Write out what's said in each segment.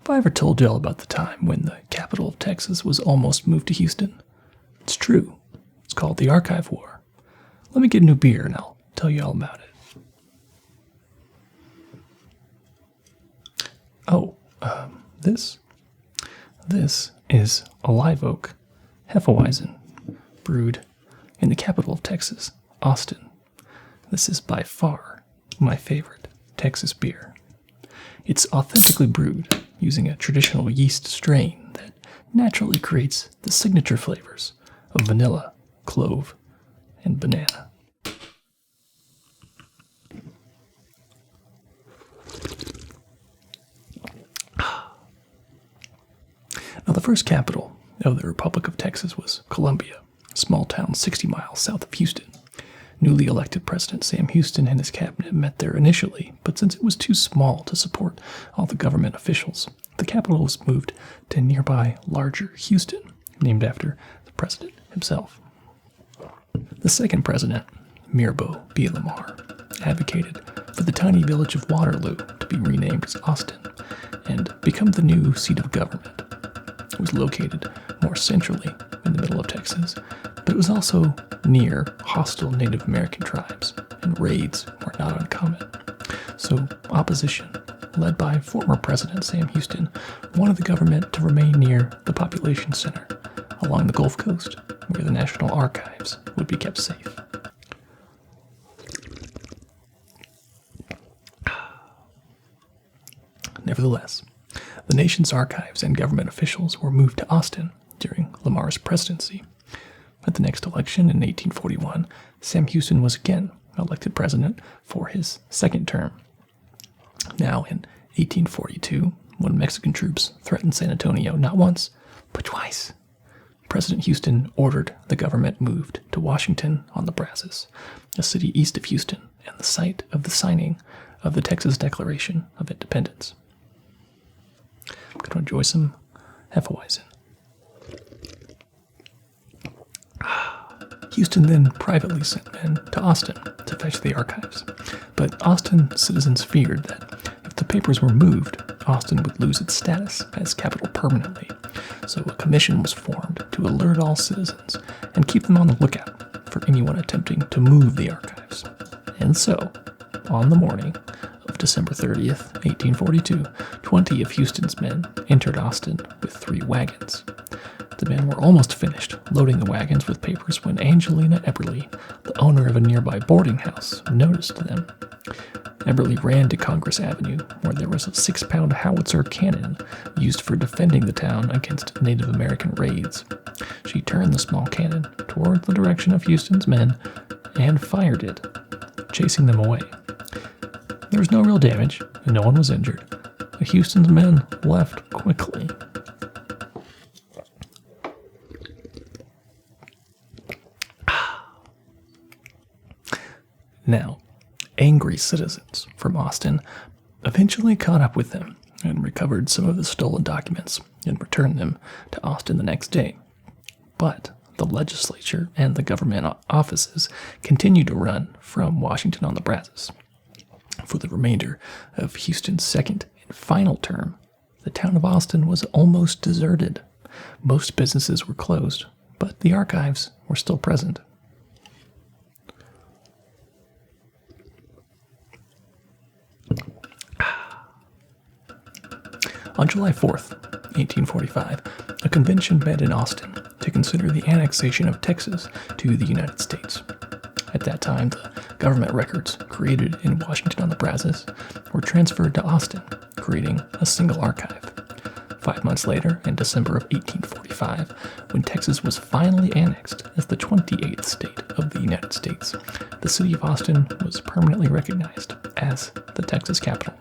Have I ever told y'all about the time when the capital of Texas was almost moved to Houston? It's true. It's called the Archive War. Let me get a new beer and I'll tell you all about it. Oh, this is a live oak Hefeweizen, brewed in the capital of Texas, Austin. This is by far my favorite Texas beer. It's authentically brewed using a traditional yeast strain that naturally creates the signature flavors of vanilla, clove, and banana. Now, the first capital of the Republic of Texas was Columbia, a small town 60 miles south of Houston. Newly elected President Sam Houston and his cabinet met there initially, but since it was too small to support all the government officials, the capital was moved to nearby larger Houston, named after the president himself. The second president, Mirabeau B. Lamar, advocated for the tiny village of Waterloo to be renamed as Austin and become the new seat of government. It was located more centrally in the middle of Texas, but it was also near hostile Native American tribes, and raids were not uncommon. So opposition, led by former President Sam Houston, wanted the government to remain near the population center along the Gulf Coast, where the National Archives would be kept safe. Nevertheless, the nation's archives and government officials were moved to Austin during Lamar's presidency. At the next election in 1841, Sam Houston was again elected president for his second term. Now in 1842, when Mexican troops threatened San Antonio not once, but twice, President Houston ordered the government moved to Washington on the Brazos, a city east of Houston and the site of the signing of the Texas Declaration of Independence. I'm going to enjoy some Hefeweizen. Houston then privately sent men to Austin to fetch the archives, but Austin citizens feared that if the papers were moved, Austin would lose its status as capital permanently, so a commission was formed to alert all citizens and keep them on the lookout for anyone attempting to move the archives. And so, on the morning of December 30th, 1842, 20 of Houston's men entered Austin with 3 wagons. The men were almost finished loading the wagons with papers when Angelina Eberly, the owner of a nearby boarding house, noticed them. Eberly ran to Congress Avenue, where there was a 6-pound howitzer cannon used for defending the town against Native American raids. She turned the small cannon toward the direction of Houston's men and fired it, chasing them away. There was no real damage, and no one was injured, but Houston's men left quickly. Now, angry citizens from Austin eventually caught up with them and recovered some of the stolen documents and returned them to Austin the next day. But the legislature and the government offices continued to run from Washington on the Brazos. For the remainder of Houston's second and final term, the town of Austin was almost deserted. Most businesses were closed, but the archives were still present. On July 4th, 1845, a convention met in Austin to consider the annexation of Texas to the United States. At that time, the government records created in Washington on the Brazos were transferred to Austin, creating a single archive. 5 months later, in December of 1845, when Texas was finally annexed as the 28th state of the United States, the city of Austin was permanently recognized as the Texas capital.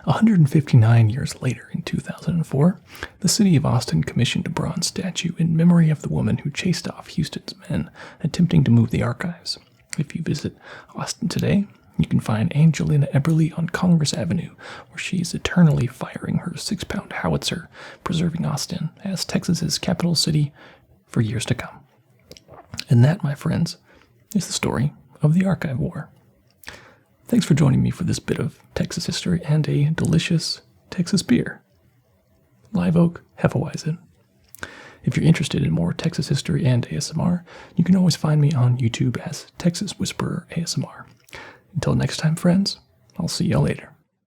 159 years later, in 2004, the city of Austin commissioned a bronze statue in memory of the woman who chased off Houston's men attempting to move the archives. If you visit Austin today, you can find Angelina Eberly on Congress Avenue, where she is eternally firing her 6-pound howitzer, preserving Austin as Texas's capital city for years to come. And that, my friends, is the story of the Archive War. Thanks for joining me for this bit of Texas history and a delicious Texas beer. Live Oak Hefeweizen. If you're interested in more Texas history and ASMR, you can always find me on YouTube as Texas Whisperer ASMR. Until next time, friends, I'll see you later.